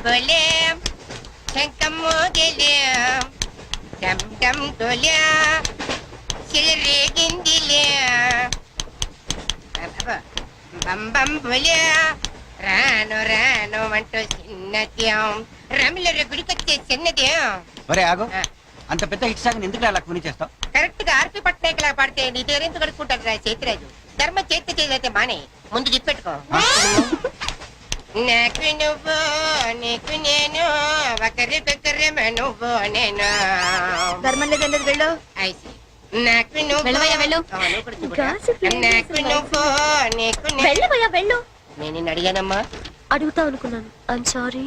బొలే శంఖము గెలే డమ్ డమ్ డొలే సిరిగిందిలే బం బం బొలే రాను రాను అంటూ చిన్నద్యం రమిల గుడికొచ్చే చిన్నద్యం. ఒరే ఆగో, అంత పెద్ద హిట్ సాగ్ ఎందుకు అలా కొని చేస్తావు? కరెక్ట్ గా ఆర్పి పట్నాయక్ లా పాడితే నీ పేరెందుకు కడుక్కుంటాడు రా చేతిరాజు. ధర్మ చేతి చేదైతే మానే ముందు చెప్పెట్టుకో. నాకు నువ్వు నీకు నేను ఒకరికొకరు నువ్వు నేను. ధర్మం లేదండి వెళ్ళు. నాకు నువ్వు వెళ్ళు. నాకు నువ్వు నీకు వెళ్ళు. నేను నిన్ను అడిగానమ్మా. అడుగుతా అనుకున్నాను. I'm sorry.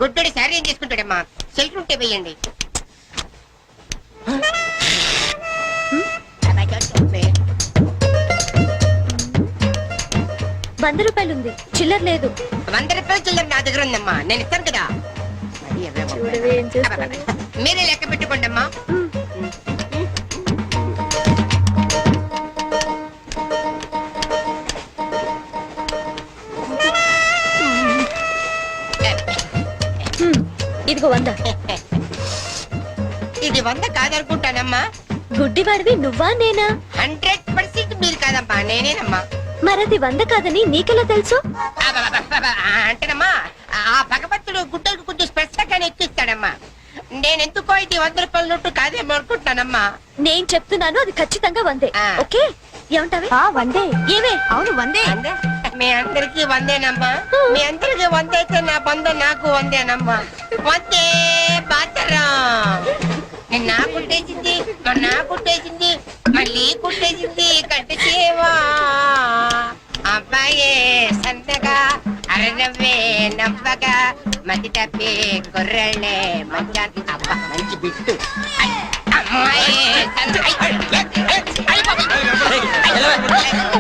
గుడ్డోడి సారీ ఏం చేసుకుంటాడమ్మా? షెల్టర్ ఉంటే వెయ్యండి. ₹100 ఉంది, చిల్లర లేదు. ₹100 చిల్లర నా దగ్గర ఉందమ్మా, నేను ఇస్తాను కదా. మీరే లెక్క పెట్టుకోండి అమ్మా. ఇదిగో 100. ఇది 100 కాదనుకుంటానమ్మా. గుడ్డివాడివి నువ్వా నేనా? 100% మీరు కాదమ్మా, నేనేనమ్మా. మరది 100 కాదని నీకెలా తెలుసు? అంటేనమ్మా, ఆ భగవంతుడు గుడ్డలకు కొంచెం స్పెషల్గానే ఎక్కిస్తాడమ్మా. నేనెందుకో ఇది ₹100 నోటు కాదేమో అనుకుంటున్నానమ్మా. నేను చెప్తున్నాను, అది ఖచ్చితంగా 100. ఓకే, ఏమంటావే? 100. ఏమే? అవును 100. మీ అందరికి 100నమ్మా. మీ అందరికి 100 అయితే నా బంధు నాకు 100నమ్మా. 100 బాతరం. నా కుట్టేసింది, నా కుట్టేసింది, మళ్ళీ కుట్టేసింది కట్టి సేవా. అబ్బాయే సంతగా అరనవ్వే నవ్వగా మతి తప్పి కుర్రళ్ళే మంచానికి. అబ్బా మంచి బిట్టు.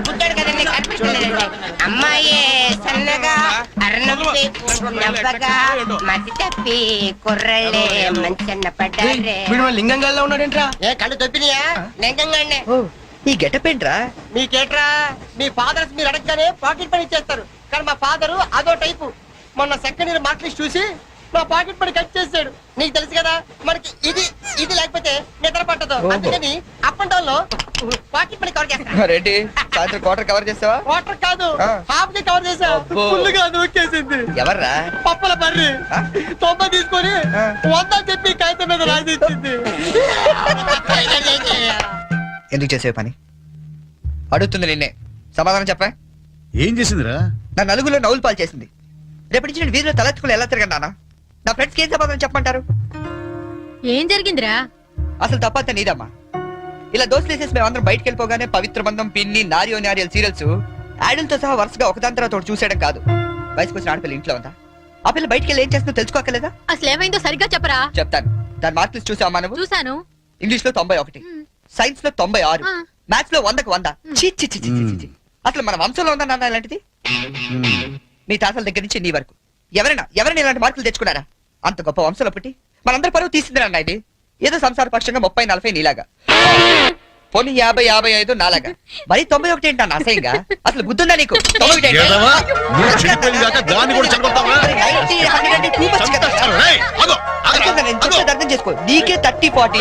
గుడ్డాడు కదండి, కనిపించలేదండి. అమ్మాయే సన్నగా అరనవ్వే నవ్వగా మతి తప్పి కుర్రళ్ళే మంచన్న పడ్డారే. లింగంగా ఉన్నాడేంట్రా? ఏ కళ్ళు తప్పినాయా? లింగంగానే. ఈ గెటప్ ఏంట్రా? మీకేట్రా, మీ ఫాదర్స్ మీరు అడగగానే పాకెట్ పని ఇచ్చేస్తారు. కానీ మా ఫాదరు అదో టైపు. మొన్న సెకండ్ ఇయర్ మార్క్ లిస్ట్ చూసి నా పాకెట్ పని కట్ చేసాడు. నీకు తెలుసు కదా, మనకి ఇది ఇది లేకపోతే నిద్ర పట్టదు. అందుకని అప్ అండ్ డౌన్ లో పాకెట్ పని కవర్ చేస్తాను. క్వార్టర్ కవర్ చేస్తావా? వాటర్ కాదు, హాఫ్ కి కవర్ చేసా. ఫుల్ గా నూకేసింది. ఎవర్రా? పప్పల బర్రి 90 తీసుకొని 100 చెప్పి కాగితం మీద రాసిచ్చింది. ఎందుకు చేసే పని? అడుగుతుంది నిన్నే, సమాధానం చెప్పా. ఏం చేసిందిరా? నా నలుగులో నవ్వులు పాలు చేసింది. రేపటి నుంచి నేను వీధిలో తలెత్తుకుని ఎలా తిరగండి? నా ఫ్రెండ్స్కి ఏం సమాధానం చెప్పమంటారు? ఏం జరిగిందిరా? అసలు తప్పంతా నీదమ్మా. ఇలా దోస్తులు వేసేసి మేమందరం బయటకు వెళ్ళిపోగానే పవిత్ర బంధం, పిన్ని, నారియో నారియల్ సీరియల్స్ యాడల్తో సహా వరుసగా ఒకదాని తర్వాత ఒకటి చూసేయడం కాదు. వయసుకు వచ్చిన ఆడపిల్ల ఇంట్లో ఉందా? ఆ పిల్ల బయటకు వెళ్ళి ఏం చేస్తుందో తెలుసుకోకలేదా? అసలు ఏమైందో సరిగ్గా చెప్పరా. చెప్తాను. దాని మార్కులు చూసావా నువ్వు? చూసాను. ఇంగ్లీష్ లో 91, సైన్స్ లో 96, మ్యాథ్స్ లో 100కు 100. అసలు మన వంశంలో ఉందా నాన్న ఇలాంటిది? నీ తాతల దగ్గర నుంచి నీ వరకు ఎవరైనా ఇలాంటి మార్కులు తెచ్చుకున్నారా? అంత గొప్ప వంశంలో పుట్టి మనందరి పరువు తీసిందిరా ఇది. ఏదో సంసార పక్షంగా 30-40 నీలాగా, పోనీ 50-55 నాలాగా, మరి 91 ఏంటన్నా అసహ్యంగా? అసలు బుద్ధుందా నీకు? 91 అర్థం చేసుకో. నీకే 30-40,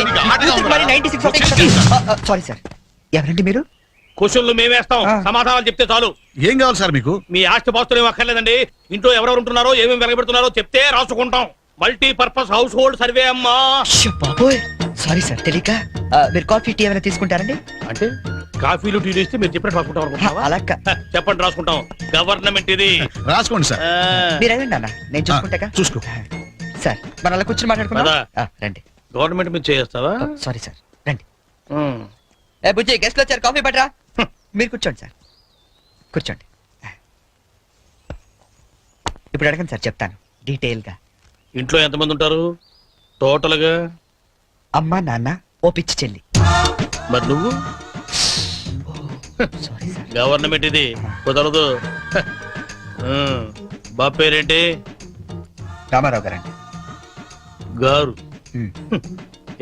మరి 96. సారీ సార్, ఎవరండి మీరు? క్వశ్చన్లు మేమేస్తాం, సమాధానాలు చెప్తే చాలు. ఏం కావాలి సార్ మీకు? మీ ఆస్తి పాస్తులు ఏం అక్కర్లేదండి. ఇంట్లో ఎవరెవరు ఉంటున్నారో, ఏమేమి వెలగబెడుతున్నారో చెప్తే రాసుకుంటాం. మల్టీపర్పస్ హౌస్ హోల్డ్ సర్వే అమ్మా. బాబోయ్, సారీ సార్, తెలియక. మీరు కాఫీ టీ ఏమైనా తీసుకుంటారండి? అంటే కాఫీలు టీలు ఇస్తే మీరు చెప్పినట్టు రాసుకుంటాం. అలా చెప్పండి, రాసుకుంటాం. గవర్నమెంట్ ఇది. రాసుకోండి సార్. మీరు వెళ్ళండి అన్న, నేను చూసుకుంటా. చూసుకో సార్. మన అలా కూర్చొని మాట్లాడుకుంటా రండి. గవర్నమెంట్ మీద చేస్తావా? సారీ సార్, రండి. బుజ్జి, గెస్ట్లు వచ్చారు, కాఫీ పట్టరా. మీరు కూర్చోండి సార్, కూర్చోండి. ఇప్పుడు అడగండి సార్, చెప్తాను డీటెయిల్ గా. ఇంట్లో ఎంతమంది ఉంటారు టోటల్ గా? అమ్మ, నాన్న, ఓ పిచ్చి చెల్లి. మరి నువ్వు? Sorry sir. గవర్నమెంట్ ఇది, కుదరదు. బాబు పేరేంటి? రామారావు గారండి. గారు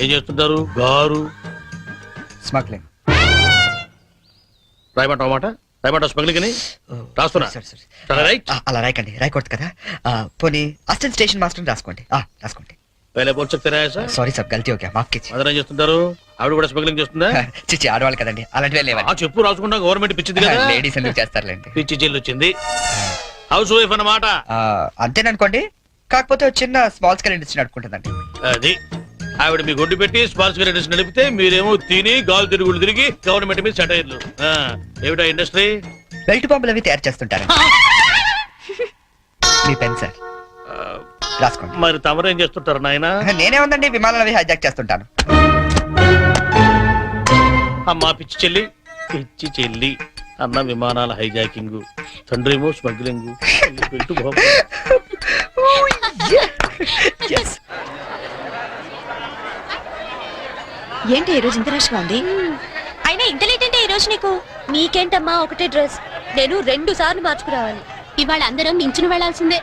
ఏం చేస్తుంటారు? గారు స్మగ్లింగ్. రాయమంటావు మాట? రాయమంటావు స్మగ్లింగ్ అని రాస్తున్నా సరే, రైట్ అలా రాయకండి, రాయకూడదు కదా. పోనీ అసిస్టెంట్ స్టేషన్ మాస్టర్ రాసుకోండి. రాసుకోండి. పहले बोल सकते रहे सर సారీ సార్, గల్తీ ఓకే, మాఫ్ కిచ్చి. మదర్ ఏం చేస్తుంటారు? ఆవిడ కూడా స్మగ్లింగ్ చేస్తుందా? చిచ్చి, ఆడవాళ్ళు కదండి, అలాంటివే లేవా? చెప్పు రాసుకుంటా, గవర్నమెంట్ పిచ్చింది కదా. లేడీస్ ఎందుకు చేస్తారులేండి. పిచ్చి చెల్లి వచ్చింది, హౌస్ వైఫ్ అన్నమాట. అంతేననుకోండి, కాకపోతే ఒక చిన్న స్మాల్ స్కేల్ ఇండస్ట్రీ నడుపుకుంటుందండి. అది ఆవిడ మీ గొడ్డు పెట్టి స్పాన్స్ ఇండస్ట్రీ నడిపితే మీరేమో తిని గాలు తిరుగుడు తిరిగి గవర్నమెంట్ మీద సెటైర్లు. ఏమిటా ఇండస్ట్రీ? బెల్ట్ బాంబులు అవి తయారు చేస్తుంటారు. మీ పెన్ సార్, రాసుకోండి. మరి తమరేం చేస్తుంటారు నాయన? నేనే ఉందండి, విమానాలు అవి హైజాక్ చేస్తుంటాను. అమ్మా పిచ్చి చెల్లి, పిచ్చి చెల్లి అన్న విమానాల హైజాకింగ్, తండ్రేమో స్మగ్లింగ్. ఏంటి ఈ రోజు ఇంత రష్ గా ఉంది? అయినా ఇంత లేట్ అంటే ఈ రోజు నీకు? మీకేంటమ్మా ఒకటే డ్రెస్, నేను 2 సార్లు మార్చుకురావాలి. ఇవాళ అందరం నించుని వెళ్లాల్సిందే.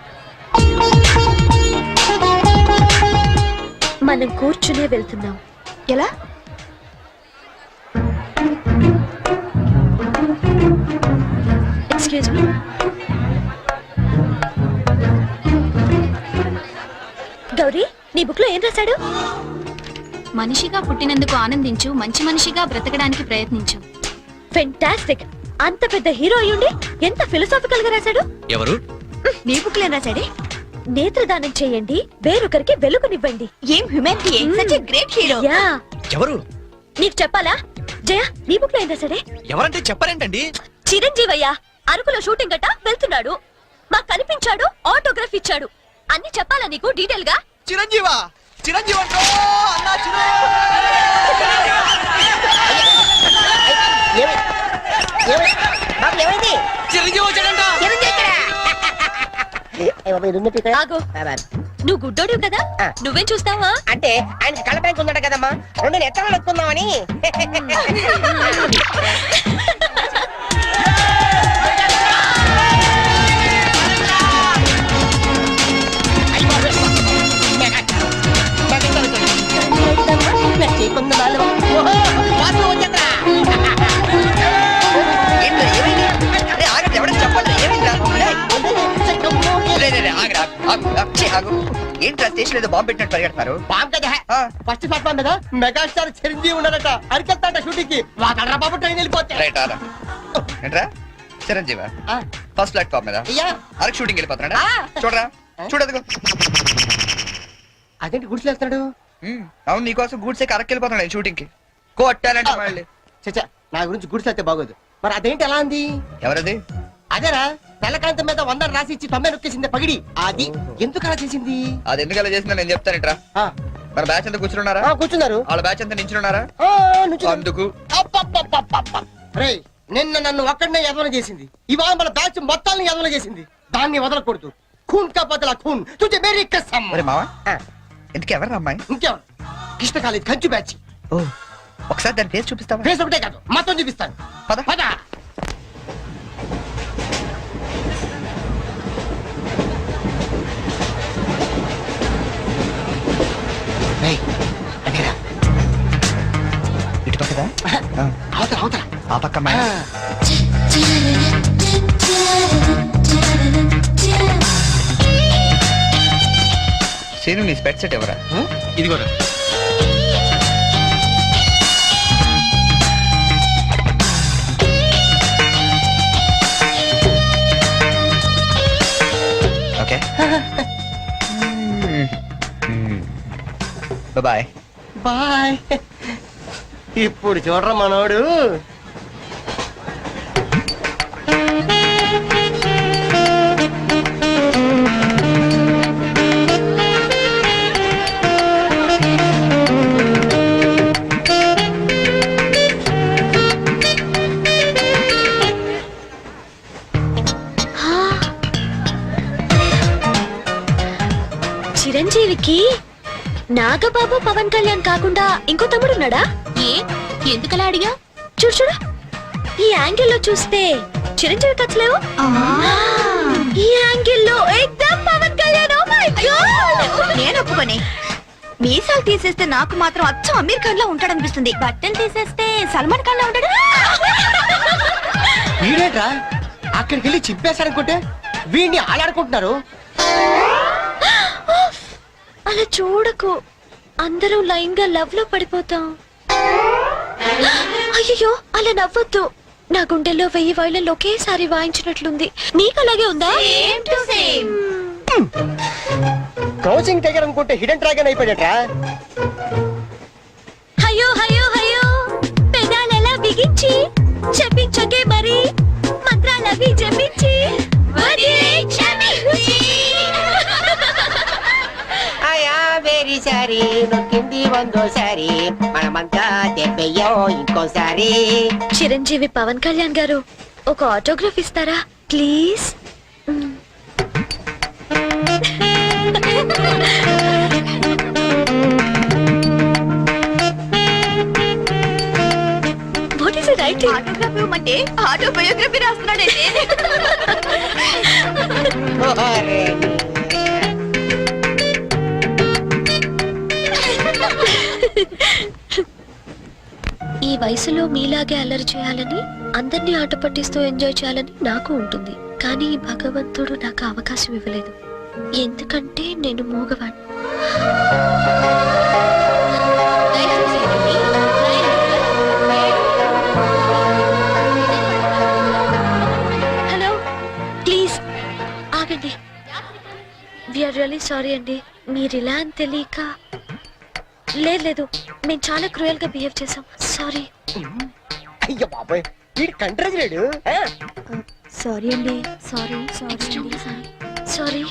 మనం కూర్చునే వెళ్తున్నాం. ఎలా? Excuse me. గౌరీ, నీ బుక్ లో ఏం రాశాడు? మనిషిగా పుట్టినందుకు ఆనందించు, మంచి మనిషిగా బ్రతకడానికి ప్రయత్నించు. ఫెంటాస్టిక్. అంత పెద్ద హీరో అయ్యుండి ఎంత ఫిలసాఫికల్ గా రాశాడు. ఎవరు? నీ బుక్ లో ఏం రాశాడే? నేత్రదానం చేయండి, వేరొకరికి వెలుగునివ్వండి. ఏం humanity, such a great hero. Yeah. ఎవరు? నీకు చెప్పాలా? జయ, నీ బుక్ లో ఏం రాశాడే? ఎవరంటే చెప్పారేంటండి? చిరంజీవయ్య అరకులో షూటింగ్ గట్ట వెళ్తున్నాడు, మాకు కనిపించాడు, ఆటోగ్రాఫ్ ఇచ్చాడు. అన్ని చెప్పాలా నీకు డీటెయిల్ గా? చిరంజీవా, చిరంజీవి అంటో అన్నా, చిరంజీవి వచ్చాడంట. ఆగు. నువ్వు గుడ్డోడు కదా, నువ్వేం చూస్తావా? అంటే ఆయన కళ్ళ బ్యాంక్ ఉందట కదమ్మా, 2 ఎత్తనాలు ఎక్కుందామని. ఏంట్రా స్టేషన్ ఏదో బాంబు పెట్టినట్టు పరిగెడతారు? బాంబు కదా, ఫస్ట్ ప్లాట్ఫామ్ మీద మెగాస్టార్ చిరంజీవి ఉన్నాడట, అరికెళ్తాట షూటింగ్ కి. వాడరా బాబు, ట్రైన్ వెళ్ళిపోతే. ఏంట్రా చిరంజీవా ఫస్ట్ ప్లాట్ఫామ్ మీద అరకు షూటింగ్ వెళ్ళిపోతున్నాడా? చూడరా, చూడదుగో. అదేంటి గుడిసెళ్తాడు? అవును, నీకోసం గూడ్సే అరకు వెళ్ళిపోతున్నాడు షూటింగ్ కి. కొట్టాలంటే మళ్ళీ. చచ్చా, నా గురించి గుడిసెళ్తే బాగోదు. మరి అదేంటి ఎలా అంది? ఎవరది? అదేరా, తెల్లకాంతం మీద 100 రాసి ఇచ్చి 90 నొక్కేసింది పగిడి. అది ఎందుకు అలా చేసింది? అది ఎందుకు అలా చేసిందో నేను చెప్తానేట్రా. మన బ్యాచ్ అంతా కూర్చున్నారా? కూర్చున్నారు. వాళ్ళ బ్యాచ్ అంతా నించున్నారా? అందుకు. రే, నిన్న నన్ను ఒక్కడనే యదవన చేసింది, ఇవాళ మన బ్యాచ్ మొత్తాన్ని యదవన చేసింది. దాన్ని వదలకూడదు. ఖూన్ కా బదలా ఖూన్, తుజే మేరీ కసమ్. ఒరే మావా, ఎందుకు ఎవరు అమ్మాయి? ఇంకెవరు? కృష్ణ కాలేజ్ కంచు బ్యాచ్. ఓ, ఒకసారి దాని ఫేస్ చూపిస్తావా? ఫేస్ ఒకటే కాదు, మొత్తం చూపిస్తాను. పద పద. ఇటు పక్కదా? అవతల అవతల ఆ పక్క అమ్మాయి. సీను, నీ స్పెట్ సెట్ ఎవరా? ఇదిగోరా. Okay, bye. బాయ్. ఇప్పుడు చూడరా మనోడు. చిరంజీవికి నాగబాబు పవన్ కళ్యాణ్ కాకుండా ఇంకో తమ్ముడున్నాడా? ఏ ఎందుకలా అడిగా? చూడు చూడు, ఈ యాంగిల్ లో చూస్తే చిరంజీవి కచ్చలేవు, ఈ యాంగిల్ లో ఎక్దమ్ Pawan Kalyan. Oh my god, నేను ఒప్పుకోనే. మీసాలు తీసేస్తే నాకు మాత్రం అచ్చం అమీర్ ఖాన్ లా ఉంటాడనిపిస్తుంది, బట్టలు తీసేస్తే సల్మాన్ ఖాన్ లా ఉంటాడు. వీడేట్రా అక్కడికి వెళ్ళి చింపేశారనుకుంటే వీడిని ఆలాడుకుంటున్నారు. అలా చూడకు, అందరూ లైన్ గా లవ్ లో పడిపోతాం. అయ్యో అలా నవ్వొద్దు, నా గుండెల్లో 1000 వైలలు ఒకేసారి వాయించినట్లుంది. నీకు అలాగే ఉందా? క్రౌచింగ్ దగ్గర అనుకుంటే హిడెన్ డ్రాగన్ అయిపోయాడట్రా. అయ్యో అయ్యో అయ్యో, పెదాలెలా బిగించి చెప్పించకే మరి, మంత్రాలవి జపించి వెరీ సారీ నొక్కింది వందోసారి, మనమంతా దెబ్బయ్యో ఇంకోసారి. చిరంజీవి పవన్ కళ్యాణ్ గారు, ఒక ఆటోగ్రాఫ్ ఇస్తారా please? What is it writing? Autograph ఇవ్వమంటే ఆటోబయోగ్రఫీ రాస్తున్నాడైతే. ఈ వయసులో మీలాగే అల్లరి చేయాలని, అందరినీ ఆట పట్టిస్తూ ఎంజాయ్ చేయాలని నాకు ఉంటుంది. కానీ భగవంతుడు నాకు అవకాశం ఇవ్వలేదు, ఎందుకంటే నేను మూగవాణ్ణి. హలో ప్లీజ్ ఆగండి. వీఆర్ రియల్లీ సారీ అండి, మీరు ఇలా అని తెలియక. లేదు, మేము చాలా క్రూయల్ గా బిహేవ్ చేసాం, సారీ. అయ్యో బాబాయ్, వీడు కంట్రజలేడు. సారీ అండి, సారీ సారీ.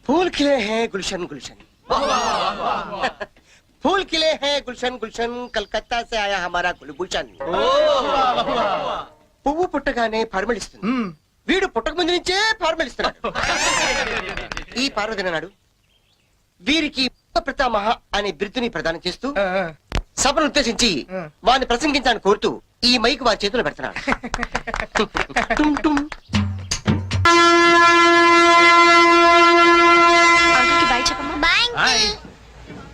फूल खिले हैं गुलशन गुलशन, फूल खिले हैं गुलशन गुलशन, कलकत्ता से आया हमारा गुलभूषण. పువ్వు పుట్టగానే పరిమళిస్తుంది, వీడు పుట్టక ముందు నుంచే పరిమళిస్తున్నాడు. ఈ పార్వదిన నాడు వీరికి ప్రతామహ అనే బిరుదుని ప్రదానం చేస్తూ సభను ఉద్దేశించి వారిని ప్రసంగించాలని కోరుతూ ఈ మైక్ వారి చేతిలో పెడుతున్నాడు. టుమ్ టుమ్. బాయ్ చెప్పమ్మా. Bye.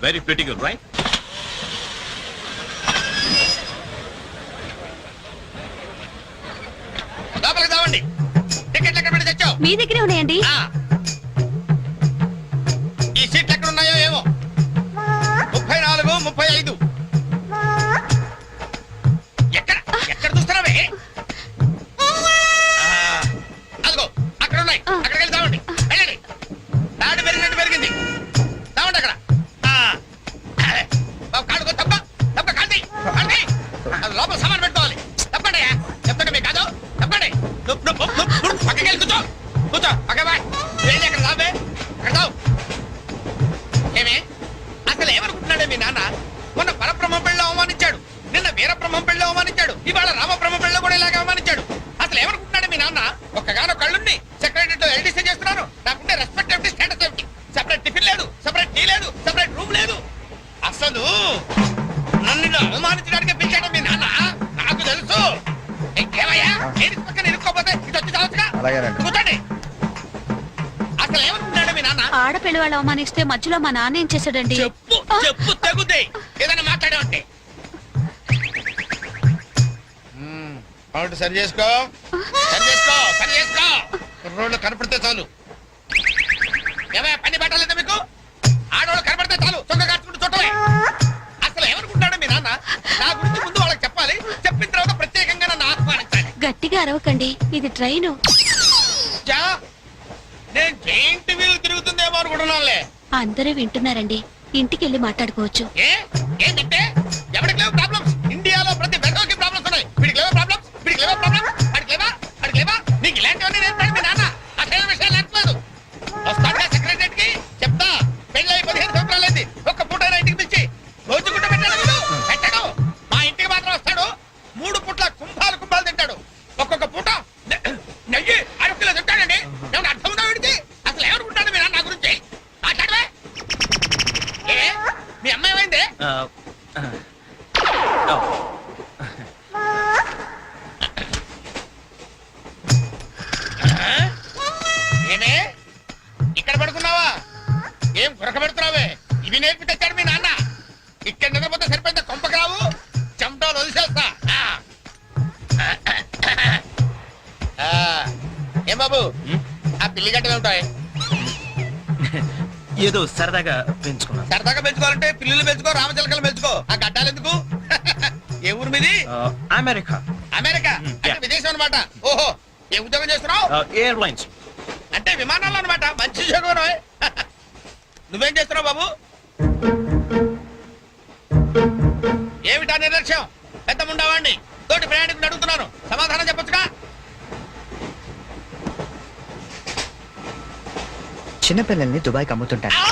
Very pretty good right. లోపలికి రావండి. టికెట్లు ఎక్కడ పెట్టి తెచ్చావు? మీ దగ్గరే ఉన్నాయండి. ఈ సీట్లు ఎక్కడ ఉన్నాయో ఏమో. 34, 35. ఎక్కడ ఎక్కడ చూస్తున్నావే? అదిగో అక్కడ ఉన్నాయి, అక్కడికి వెళ్ళి తావండి. వెళ్ళండి. తాడు పెరిగినట్టు పెరిగింది, తావండి అక్కడ. కాడుకో తప్ప తప్ప కాంతి కాంతి, లోపల సామాన్ పెట్టుకోవాలి. తప్పండి, చెప్తాండి మీకు కాదు. తప్పండి. పక్కకి వెళ్ళి కూర్చో కూర్చో. పక్క బాయ్ వెళ్ళి అక్కడ తావే, అక్కడ తావు. ఏమే అసలు ఏమనుకుంటున్నాడే మీ నాన్న? మొన్న పరబ్రహ్మ పెళ్ళి అవమానించాడు, నిన్న వీరబ్రహ్మం పెళ్ళి అవమానించాడు, ఇవాళ రామబ్రహ్మ పెళ్ళి కూడా ఇలాగ అవమానించాడు. అసలు ఏమనుకుంటున్నాడు మీ నాన్న? ఒక్కగానో కళ్ళుండి సెక్రటరీతో ఎల్డీసీ చేస్తున్నాను, నాకుంటే రెస్పెక్ట్ ఏమిటి, స్టేటస్ ఏమిటి? సెపరేట్ టిఫిన్ లేదు, సెపరేట్ టీ లేదు, సెపరేట్ రూమ్ లేదు. అసలు నన్ను అవమానించడానికి పిలిచాడు మీ నాన్న, నాకు తెలుసు. ఏమయ్యా ఏది పక్కన ఇరుక్కోపోతే ఇది వచ్చి చావచ్చుగా. కూర్చోండి. అసలు ఏమనుకుంటున్నాడు మీ నాన్న? ఆడపిల్ల వాళ్ళు అవమానిస్తే మధ్యలో మా నాన్న ఏం చేశాడండి? చెప్పు చెప్పు తగ్గుతాయి, ఏదైనా మాట్లాడావంటే. సరి చేసుకో సరి చేసుకో సరి చేసుకో. రోడ్లు కనపడితే చాలు. ఏమయ్యా పని పట్టలేదా మీకు? ఆడవాళ్ళు కనపడితే చాలు చొక్క కాచుకుంటూ చూడటమే. అసలు ఏమనుకుంటాడు మీ నాన్న? నా గురించి ముందు వాళ్ళకి చెప్పాలి, చెప్పిన తర్వాత ప్రత్యేకంగా నన్ను ఆహ్వానించాలి. గట్టిగా అరవకండి, ఇది ట్రైన్. నేను జైంట్ వీల్ తిరుగుతుందేమో అనుకుంటున్నానులే. అందరూ వింటున్నారండి, ఇంటికి వెళ్ళి మాట్లాడుకోవచ్చు. ఏంటంటే ఎవరికి లేవు ప్రాబ్లమ్స్? ఇండియాలో ప్రతి వెధవకి ప్రాబ్లమ్స్ ఉన్నాయి. వీడికి లేవా ప్రాబ్లమ్స్? వీడికి లేవా ప్రాబ్లమ్స్? అడిగి లేవా అడిగి లేవా? నీకు ఇలాంటివన్నీ నేర్పాడు మీ నాన్న. అసలు విషయాలు నేర్పలేదు. వస్తాడుగా సెక్రటరీకి చెప్తా. పెళ్ళి 15 సంవత్సరాలైంది, ఒక్క పూట ఇంటికి పిలిచి రోజుకుంటూ పెట్టాడు. పెట్టాడు. మా ఇంటికి మాత్రం వస్తాడు, 3 పూట్ల కుంభాలు కుంభాలు తింటాడు. ఒక్కొక్క పూట నెయ్యి 6 కిలో తింటాడండి. ఏమన్నా అర్థం ఉందా వీడికి? అసలు ఏమనుకుంటాడు మీ నాన్న నా గురించి? మాట్లాడవే. మీ అమ్మాయి ఉరకబెడుతున్నావే ఇవి నేర్పి తెచ్చాడు మీ నాన్న. ఇక్కడ నిద్రపోతే సరిపోయింది, కొంపకి రావు చెమటలు వదిలేస్తా. ఏం బాబు ఆ పిల్లి గడ్డలు ఉంటాయి? ఏదో సరదాగా పెంచుకున్నాను. సరదాగా పెంచుకోవాలంటే పిల్లులు పెంచుకో, రామచిలకలు పెంచుకో. ఆ గడ్డాలు ఎందుకు? ఏ ఊరు మీది? అమెరికా అమెరికా అంటే yeah. విదేశం అనమాట. ఓహో, ఏ ఉద్యోగం చేస్తున్నావు? ఎయిర్లైన్స్. అంటే విమానాలు అనమాట. మంచి ఉద్యోగం. నువ్వేం చేస్తున్నావు బాబు? ఏమిటా నిర్లక్ష్యం? పెద్ద ఉండవాడిని తోటి ప్రయాణికుని అడుగుతున్నాను, సమాధానం చెప్పొచ్చుగా. చిన్నపిల్లల్ని దుబాయ్కి అమ్ముతుంటారు. ఆ!